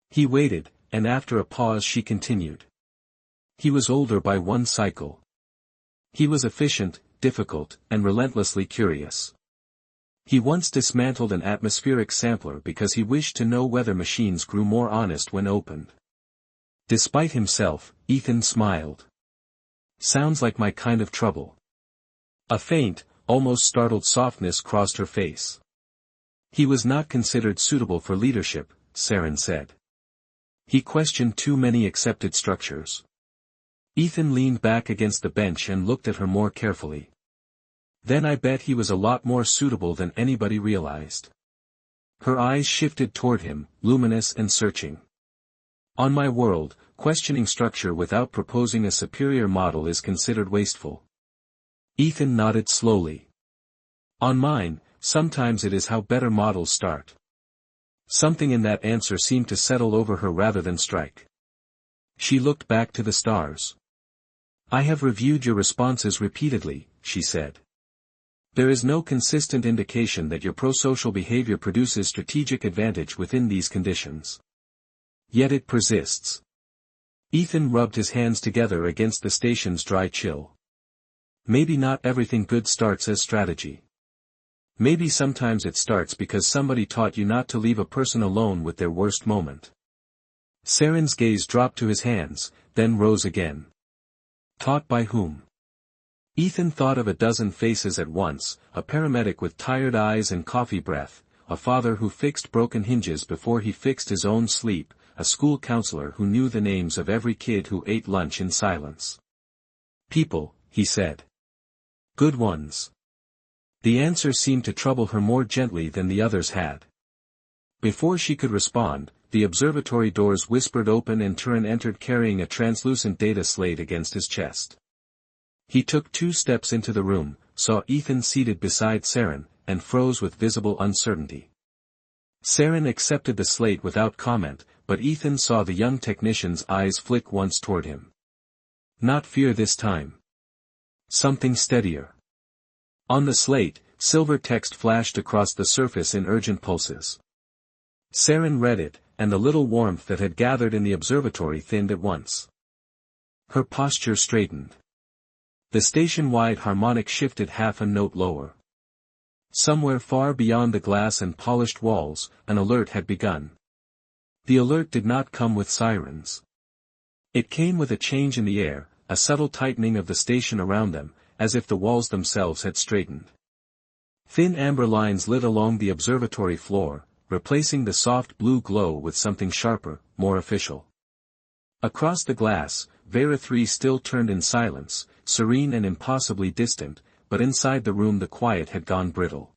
He waited, and after a pause she continued. He was older by one cycle. He was efficient, difficult, and relentlessly curious. He once dismantled an atmospheric sampler because he wished to know whether machines grew more honest when opened. Despite himself, Ethan smiled. Sounds like my kind of trouble. A faint, almost startled softness crossed her face. He was not considered suitable for leadership, Saren said. He questioned too many accepted structures. Ethan leaned back against the bench and looked at her more carefully. Then I bet he was a lot more suitable than anybody realized. Her eyes shifted toward him, luminous and searching. On my world, questioning structure without proposing a superior model is considered wasteful. Ethan nodded slowly. On mine, sometimes it is how better models start. Something in that answer seemed to settle over her rather than strike. She looked back to the stars. I have reviewed your responses repeatedly, she said. There is no consistent indication that your prosocial behavior produces strategic advantage within these conditions. Yet it persists. Ethan rubbed his hands together against the station's dry chill. Maybe not everything good starts as strategy. Maybe sometimes it starts because somebody taught you not to leave a person alone with their worst moment. Saren's gaze dropped to his hands, then rose again. Taught by whom? Ethan thought of a dozen faces at once, a paramedic with tired eyes and coffee breath, a father who fixed broken hinges before he fixed his own sleep, a school counselor who knew the names of every kid who ate lunch in silence. People, he said. Good ones. The answer seemed to trouble her more gently than the others had. Before she could respond, the observatory doors whispered open and Turin entered carrying a translucent data slate against his chest. He took 2 steps into the room, saw Ethan seated beside Saren, and froze with visible uncertainty. Saren accepted the slate without comment, but Ethan saw the young technician's eyes flick once toward him. Not fear this time. Something steadier. On the slate, silver text flashed across the surface in urgent pulses. Saren read it, and the little warmth that had gathered in the observatory thinned at once. Her posture straightened. The station-wide harmonic shifted half a note lower. Somewhere far beyond the glass and polished walls, an alert had begun. The alert did not come with sirens. It came with a change in the air, a subtle tightening of the station around them, as if the walls themselves had straightened. Thin amber lines lit along the observatory floor, replacing the soft blue glow with something sharper, more official. Across the glass, Vera 3 still turned in silence, serene and impossibly distant, but inside the room the quiet had gone brittle.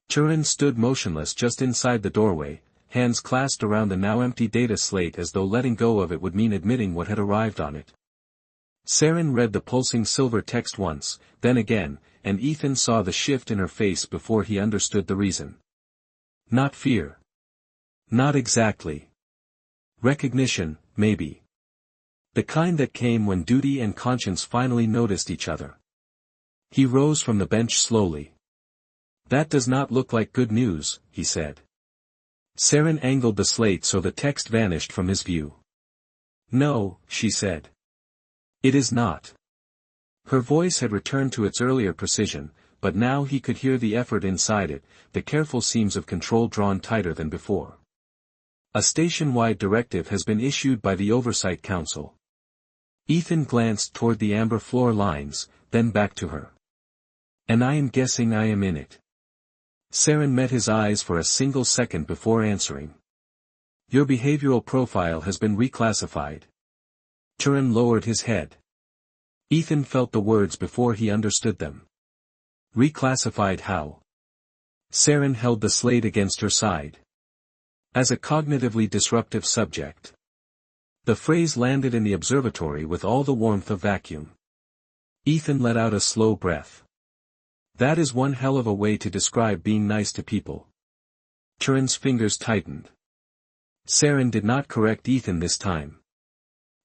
Turin stood motionless just inside the doorway, hands clasped around the now empty data slate as though letting go of it would mean admitting what had arrived on it. Saren read the pulsing silver text once, then again, and Ethan saw the shift in her face before he understood the reason. Not fear. Not exactly. Recognition, maybe. The kind that came when duty and conscience finally noticed each other. He rose from the bench slowly. That does not look like good news, he said. Saren angled the slate so the text vanished from his view. No, she said. It is not. Her voice had returned to its earlier precision, but now he could hear the effort inside it, the careful seams of control drawn tighter than before. A station-wide directive has been issued by the Oversight Council. Ethan glanced toward the amber floor lines, then back to her. And I am guessing I am in it. Saren met his eyes for a single second before answering. Your behavioral profile has been reclassified. Turin lowered his head. Ethan felt the words before he understood them. Reclassified how? Saren held the slate against her side. As a cognitively disruptive subject. The phrase landed in the observatory with all the warmth of vacuum. Ethan let out a slow breath. That is one hell of a way to describe being nice to people. Turin's fingers tightened. Saren did not correct Ethan this time.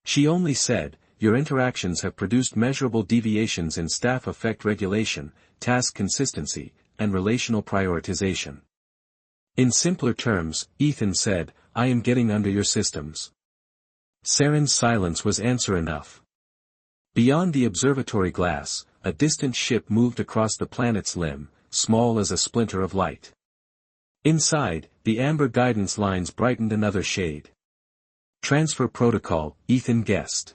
She only said, your interactions have produced measurable deviations in staff effect regulation, task consistency, and relational prioritization. In simpler terms, Ethan said, I am getting under your systems. Saren's silence was answer enough. Beyond the observatory glass, a distant ship moved across the planet's limb, small as a splinter of light. Inside, the amber guidance lines brightened another shade. Transfer protocol, Ethan guessed.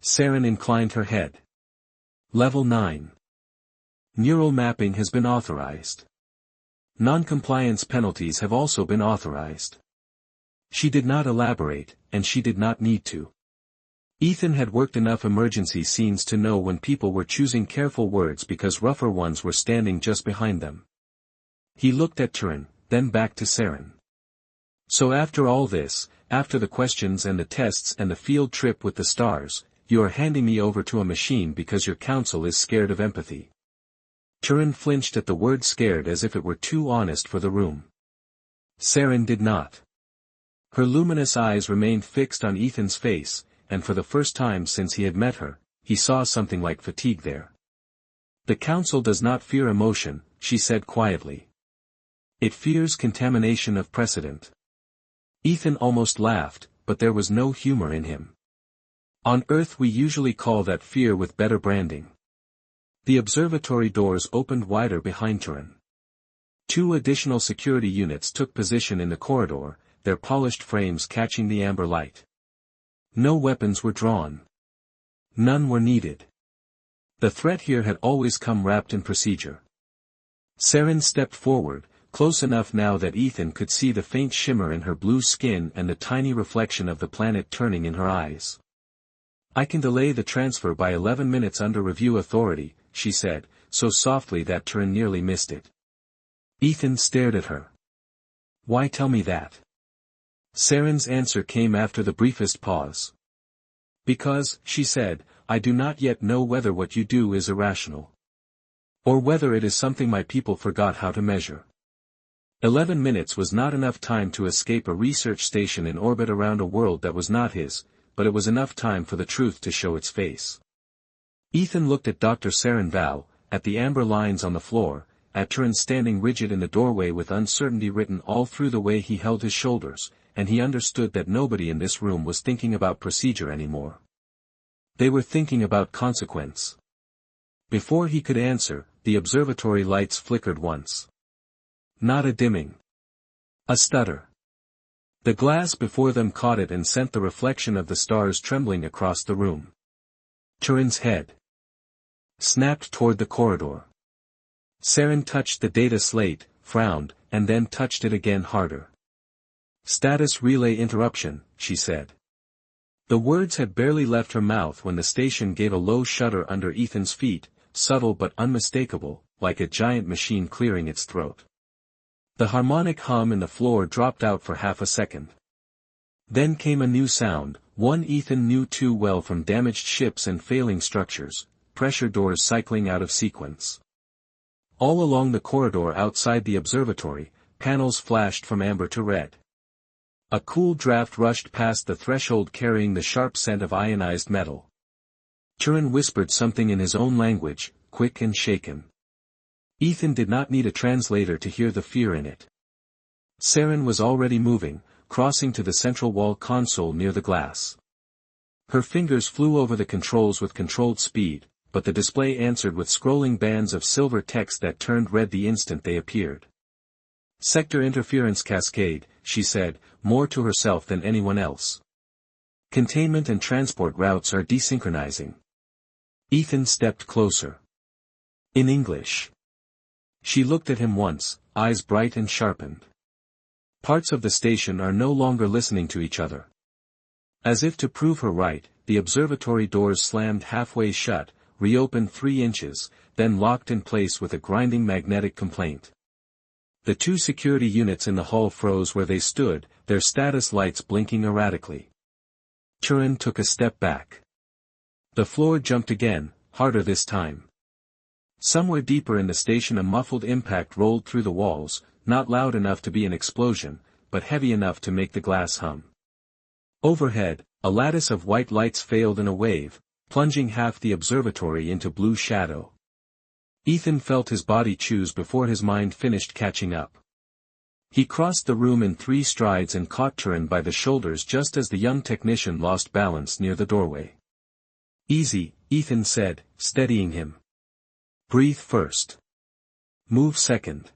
Saren inclined her head. Level 9. Neural mapping has been authorized. Non-compliance penalties have also been authorized. She did not elaborate, and she did not need to. Ethan had worked enough emergency scenes to know when people were choosing careful words because rougher ones were standing just behind them. He looked at Turin, then back to Saren. So after all this, after the questions and the tests and the field trip with the stars, you are handing me over to a machine because your council is scared of empathy. Turin flinched at the word scared as if it were too honest for the room. Saren did not. Her luminous eyes remained fixed on Ethan's face, and for the first time since he had met her, he saw something like fatigue there. The council does not fear emotion, she said quietly. It fears contamination of precedent. Ethan almost laughed, but there was no humor in him. On Earth we usually call that fear with better branding. The observatory doors opened wider behind Turin. 2 additional security units took position in the corridor, their polished frames catching the amber light. No weapons were drawn. None were needed. The threat here had always come wrapped in procedure. Saren stepped forward, close enough now that Ethan could see the faint shimmer in her blue skin and the tiny reflection of the planet turning in her eyes. I can delay the transfer by 11 minutes under review authority, she said, so softly that Turin nearly missed it. Ethan stared at her. Why tell me that? Saren's answer came after the briefest pause. Because, she said, I do not yet know whether what you do is irrational. Or whether it is something my people forgot how to measure. 11 minutes was not enough time to escape a research station in orbit around a world that was not his, but it was enough time for the truth to show its face. Ethan looked at Dr. Saren Val, at the amber lines on the floor, at Turin standing rigid in the doorway with uncertainty written all through the way he held his shoulders, and he understood that nobody in this room was thinking about procedure anymore. They were thinking about consequence. Before he could answer, the observatory lights flickered once. Not a dimming. A stutter. The glass before them caught it and sent the reflection of the stars trembling across the room. Turin's head. Snapped toward the corridor. Saren touched the data slate, frowned, and then touched it again harder. Status relay interruption, she said. The words had barely left her mouth when the station gave a low shudder under Ethan's feet, subtle but unmistakable, like a giant machine clearing its throat. The harmonic hum in the floor dropped out for half a second. Then came a new sound, one Ethan knew too well from damaged ships and failing structures, pressure doors cycling out of sequence. All along the corridor outside the observatory, panels flashed from amber to red. A cool draft rushed past the threshold carrying the sharp scent of ionized metal. Turin whispered something in his own language, quick and shaken. Ethan did not need a translator to hear the fear in it. Saren was already moving, crossing to the central wall console near the glass. Her fingers flew over the controls with controlled speed, but the display answered with scrolling bands of silver text that turned red the instant they appeared. Sector interference cascade, she said, more to herself than anyone else. Containment and transport routes are desynchronizing. Ethan stepped closer. In English. She looked at him once, eyes bright and sharpened. Parts of the station are no longer listening to each other. As if to prove her right, the observatory doors slammed halfway shut, reopened 3 inches, then locked in place with a grinding magnetic complaint. The 2 security units in the hull froze where they stood, their status lights blinking erratically. Turin took a step back. The floor jumped again, harder this time. Somewhere deeper in the station a muffled impact rolled through the walls, not loud enough to be an explosion, but heavy enough to make the glass hum. Overhead, a lattice of white lights failed in a wave, plunging half the observatory into blue shadow. Ethan felt his body choose before his mind finished catching up. He crossed the room in 3 strides and caught Turin by the shoulders just as the young technician lost balance near the doorway. Easy, Ethan said, steadying him. Breathe first. Move second.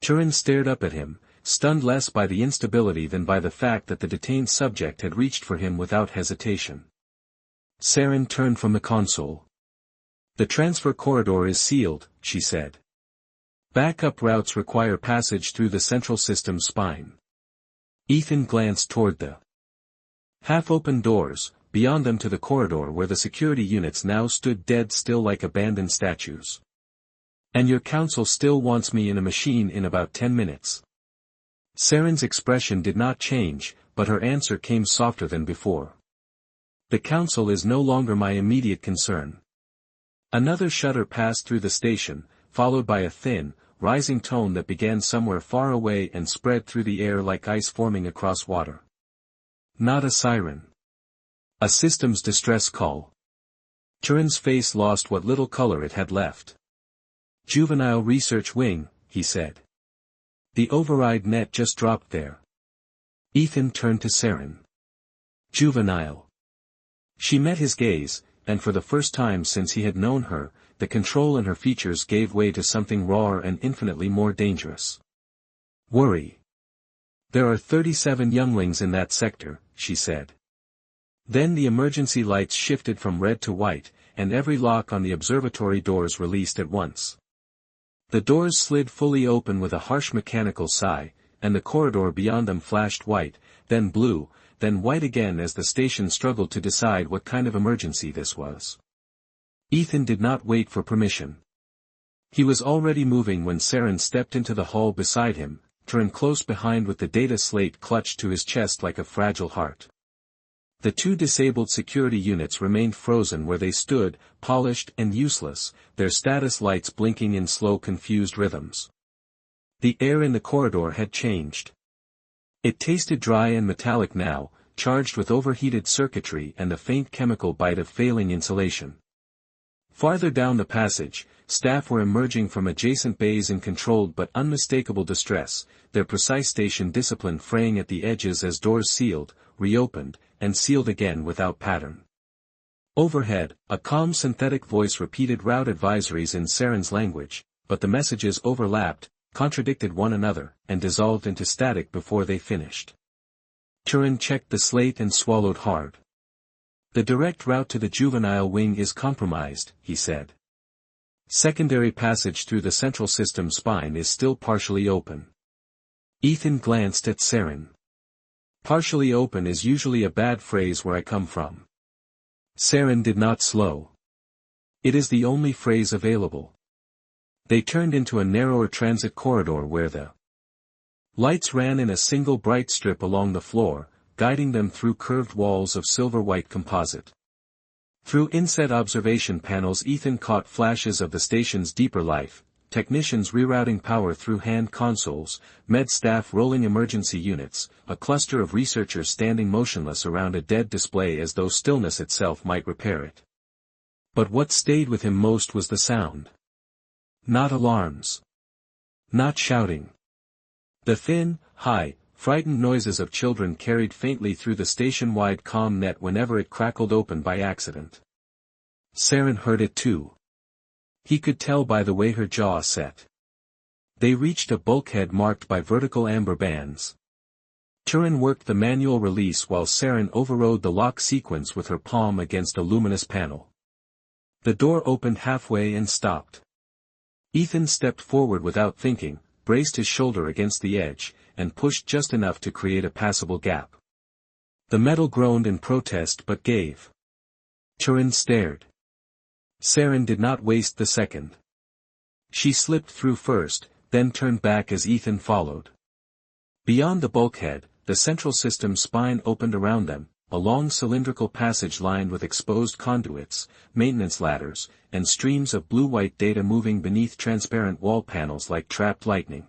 Turin stared up at him, stunned less by the instability than by the fact that the detained subject had reached for him without hesitation. Saren turned from the console. The transfer corridor is sealed, she said. Backup routes require passage through the central system's spine. Ethan glanced toward the half-open doors, beyond them to the corridor where the security units now stood dead still like abandoned statues. And your council still wants me in a machine in about 10 minutes. Saren's expression did not change, but her answer came softer than before. The council is no longer my immediate concern. Another shudder passed through the station, followed by a thin, rising tone that began somewhere far away and spread through the air like ice forming across water. Not a siren. A systems distress call. Turin's face lost what little color it had left. Juvenile Research Wing, he said. The override net just dropped there. Ethan turned to Saren. Juvenile. She met his gaze, and for the first time since he had known her, the control in her features gave way to something rawer and infinitely more dangerous. Worry. There are 37 younglings in that sector, she said. Then the emergency lights shifted from red to white, and every lock on the observatory doors released at once. The doors slid fully open with a harsh mechanical sigh, and the corridor beyond them flashed white, then blue, then white again as the station struggled to decide what kind of emergency this was. Ethan did not wait for permission. He was already moving when Saren stepped into the hall beside him, Turin close behind with the data slate clutched to his chest like a fragile heart. The 2 disabled security units remained frozen where they stood, polished and useless, their status lights blinking in slow confused rhythms. The air in the corridor had changed. It tasted dry and metallic now, charged with overheated circuitry and the faint chemical bite of failing insulation. Farther down the passage, staff were emerging from adjacent bays in controlled but unmistakable distress, their precise station discipline fraying at the edges as doors sealed, reopened, and sealed again without pattern. Overhead, a calm synthetic voice repeated route advisories in Saren's language, but the messages overlapped, contradicted one another, and dissolved into static before they finished. Turin checked the slate and swallowed hard. The direct route to the juvenile wing is compromised, he said. Secondary passage through the central system spine is still partially open. Ethan glanced at Saren. Partially open is usually a bad phrase where I come from. Saren did not slow. It is the only phrase available. They turned into a narrower transit corridor where the lights ran in a single bright strip along the floor, guiding them through curved walls of silver-white composite. Through inset observation panels Ethan caught flashes of the station's deeper life, technicians rerouting power through hand consoles, med staff rolling emergency units, a cluster of researchers standing motionless around a dead display as though stillness itself might repair it. But what stayed with him most was the sound. Not alarms. Not shouting. The thin, high, frightened noises of children carried faintly through the station-wide comm net whenever it crackled open by accident. Saren heard it too. He could tell by the way her jaw set. They reached a bulkhead marked by vertical amber bands. Turin worked the manual release while Saren overrode the lock sequence with her palm against a luminous panel. The door opened halfway and stopped. Ethan stepped forward without thinking, braced his shoulder against the edge, and pushed just enough to create a passable gap. The metal groaned in protest but gave. Turin stared. Saren did not waste the second. She slipped through first, then turned back as Ethan followed. Beyond the bulkhead, the central system spine opened around them, a long cylindrical passage lined with exposed conduits, maintenance ladders, and streams of blue-white data moving beneath transparent wall panels like trapped lightning.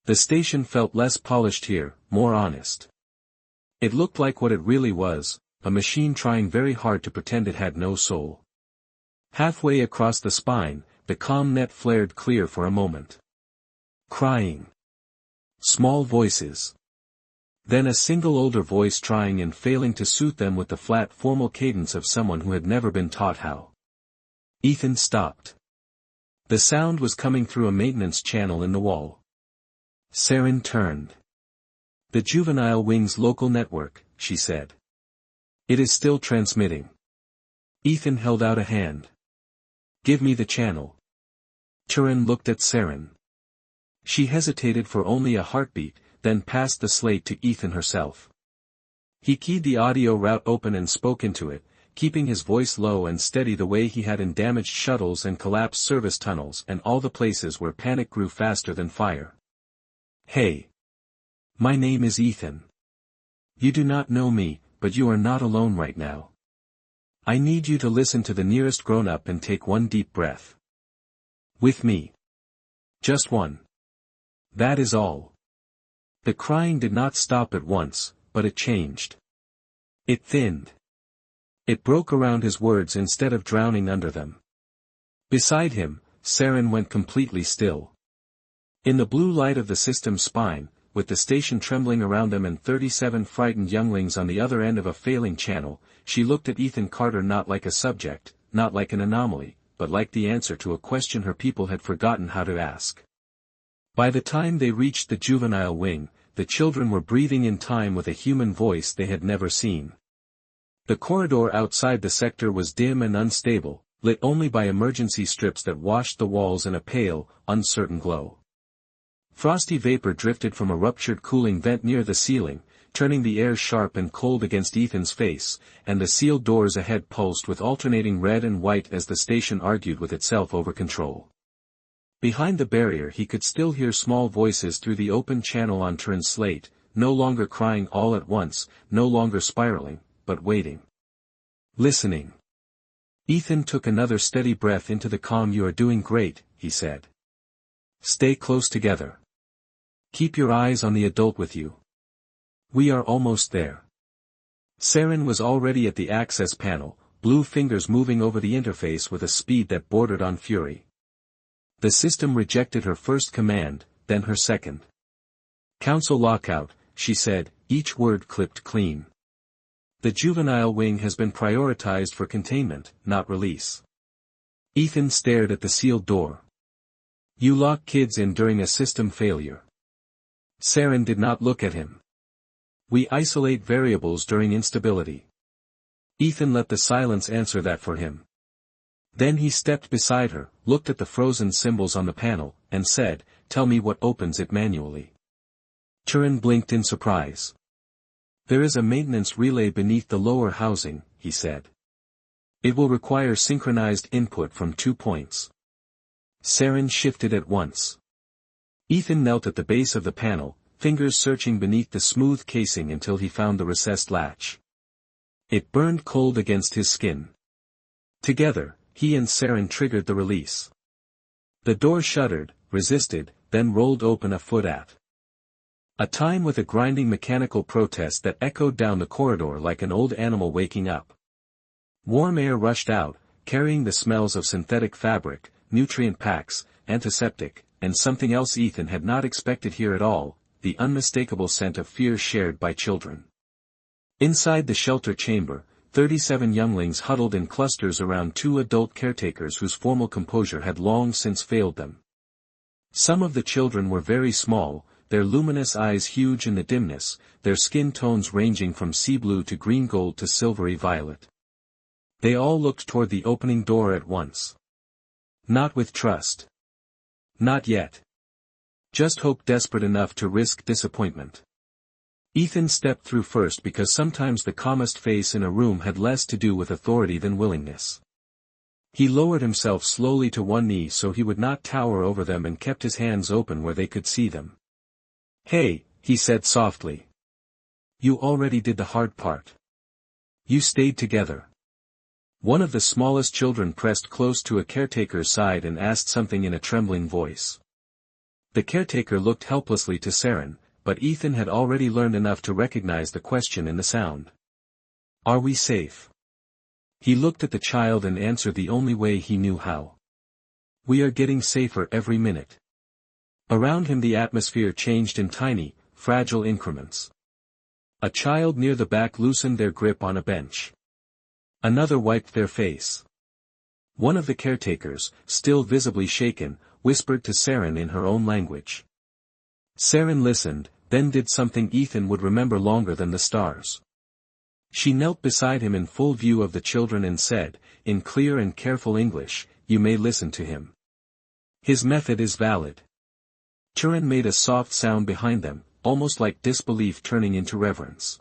The station felt less polished here, more honest. It looked like what it really was, a machine trying very hard to pretend it had no soul. Halfway across the spine, the comm net flared clear for a moment. Crying. Small voices. Then a single older voice trying and failing to suit them with the flat formal cadence of someone who had never been taught how. Ethan stopped. The sound was coming through a maintenance channel in the wall. Saren turned. The juvenile wing's local network, she said. It is still transmitting. Ethan held out a hand. Give me the channel. Turin looked at Saren. She hesitated for only a heartbeat, then passed the slate to Ethan herself. He keyed the audio route open and spoke into it, keeping his voice low and steady the way he had in damaged shuttles and collapsed service tunnels and all the places where panic grew faster than fire. Hey. My name is Ethan. You do not know me, but you are not alone right now. I need you to listen to the nearest grown-up and take one deep breath. With me. Just one. That is all. The crying did not stop at once, but it changed. It thinned. It broke around his words instead of drowning under them. Beside him, Saren went completely still. In the blue light of the system spine, with the station trembling around them and 37 frightened younglings on the other end of a failing channel, she looked at Ethan Carter not like a subject, not like an anomaly, but like the answer to a question her people had forgotten how to ask. By the time they reached the juvenile wing, the children were breathing in time with a human voice they had never seen. The corridor outside the sector was dim and unstable, lit only by emergency strips that washed the walls in a pale, uncertain glow. Frosty vapor drifted from a ruptured cooling vent near the ceiling, turning the air sharp and cold against Ethan's face, and the sealed doors ahead pulsed with alternating red and white as the station argued with itself over control. Behind the barrier he could still hear small voices through the open channel on Turin's slate, no longer crying all at once, no longer spiraling, but waiting. Listening. Ethan took another steady breath into the calm. You are doing great, he said. Stay close together. Keep your eyes on the adult with you. We are almost there. Saren was already at the access panel, blue fingers moving over the interface with a speed that bordered on fury. The system rejected her first command, then her second. Council lockout, she said, each word clipped clean. The juvenile wing has been prioritized for containment, not release. Ethan stared at the sealed door. You lock kids in during a system failure. Saren did not look at him. We isolate variables during instability. Ethan let the silence answer that for him. Then he stepped beside her, looked at the frozen symbols on the panel, and said, "Tell me what opens it manually." Turin blinked in surprise. "There is a maintenance relay beneath the lower housing," he said. "It will require synchronized input from 2 points." Saren shifted at once. Ethan knelt at the base of the panel, fingers searching beneath the smooth casing until he found the recessed latch. It burned cold against his skin. Together, he and Saren triggered the release. The door shuddered, resisted, then rolled open a foot at a time with a grinding mechanical protest that echoed down the corridor like an old animal waking up. Warm air rushed out, carrying the smells of synthetic fabric, nutrient packs, antiseptic, and something else Ethan had not expected here at all, the unmistakable scent of fear shared by children. Inside the shelter chamber, 37 younglings huddled in clusters around 2 adult caretakers whose formal composure had long since failed them. Some of the children were very small, their luminous eyes huge in the dimness, their skin tones ranging from sea blue to green gold to silvery violet. They all looked toward the opening door at once. Not with trust. Not yet. Just hope desperate enough to risk disappointment. Ethan stepped through first because sometimes the calmest face in a room had less to do with authority than willingness. He lowered himself slowly to one knee so he would not tower over them and kept his hands open where they could see them. "Hey," he said softly. "You already did the hard part. You stayed together." One of the smallest children pressed close to a caretaker's side and asked something in a trembling voice. The caretaker looked helplessly to Saren, but Ethan had already learned enough to recognize the question in the sound. "Are we safe?" He looked at the child and answered the only way he knew how. "We are getting safer every minute." Around him the atmosphere changed in tiny, fragile increments. A child near the back loosened their grip on a bench. Another wiped their face. One of the caretakers, still visibly shaken, whispered to Saren in her own language. Saren listened, then did something Ethan would remember longer than the stars. She knelt beside him in full view of the children and said, in clear and careful English, "You may listen to him. His method is valid." Turin made a soft sound behind them, almost like disbelief turning into reverence.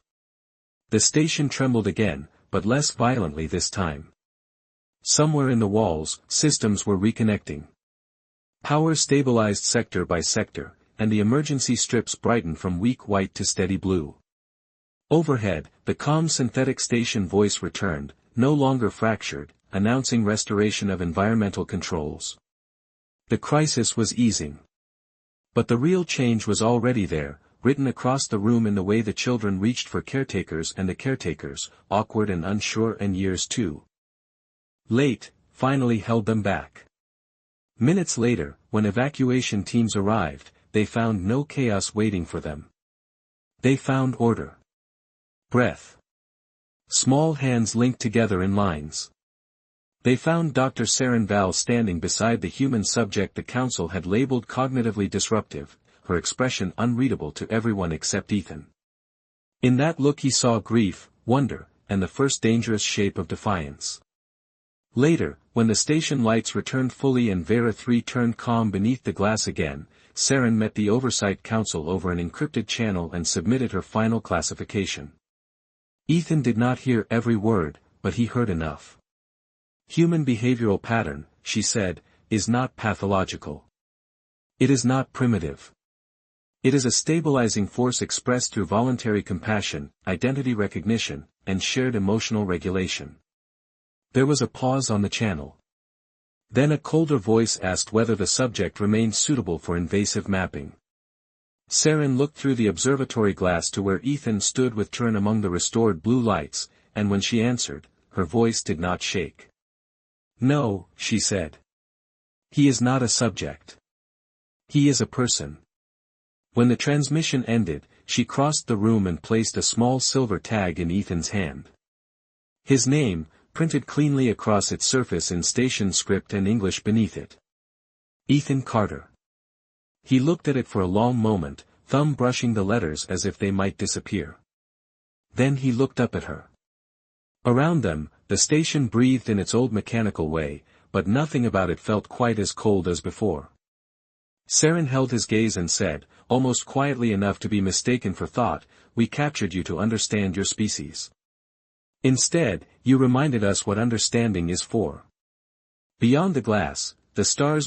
The station trembled again, but less violently this time. Somewhere in the walls, systems were reconnecting. Power stabilized sector by sector, and the emergency strips brightened from weak white to steady blue. Overhead, the calm synthetic station voice returned, no longer fractured, announcing restoration of environmental controls. The crisis was easing. But the real change was already there, written across the room in the way the children reached for caretakers and the caretakers, awkward and unsure and years too late, finally held them back. Minutes later, when evacuation teams arrived, they found no chaos waiting for them. They found order. Breath. Small hands linked together in lines. They found Dr. Saren Val standing beside the human subject the council had labeled cognitively disruptive, her expression unreadable to everyone except Ethan. In that look he saw grief, wonder, and the first dangerous shape of defiance. Later, when the station lights returned fully and Vera 3 turned calm beneath the glass again, Saren met the Oversight Council over an encrypted channel and submitted her final classification. Ethan did not hear every word, but he heard enough. Human behavioral pattern, she said, is not pathological. It is not primitive. It is a stabilizing force expressed through voluntary compassion, identity recognition, and shared emotional regulation. There was a pause on the channel. Then a colder voice asked whether the subject remained suitable for invasive mapping. Saren looked through the observatory glass to where Ethan stood with Turin among the restored blue lights, and when she answered, her voice did not shake. "No," she said. "He is not a subject. He is a person." When the transmission ended, she crossed the room and placed a small silver tag in Ethan's hand. His name, printed cleanly across its surface in station script and English beneath it. Ethan Carter. He looked at it for a long moment, thumb brushing the letters as if they might disappear. Then he looked up at her. Around them, the station breathed in its old mechanical way, but nothing about it felt quite as cold as before. Saren held his gaze and said, almost quietly enough to be mistaken for thought, "We captured you to understand your species. Instead, you reminded us what understanding is for." Beyond the glass, the stars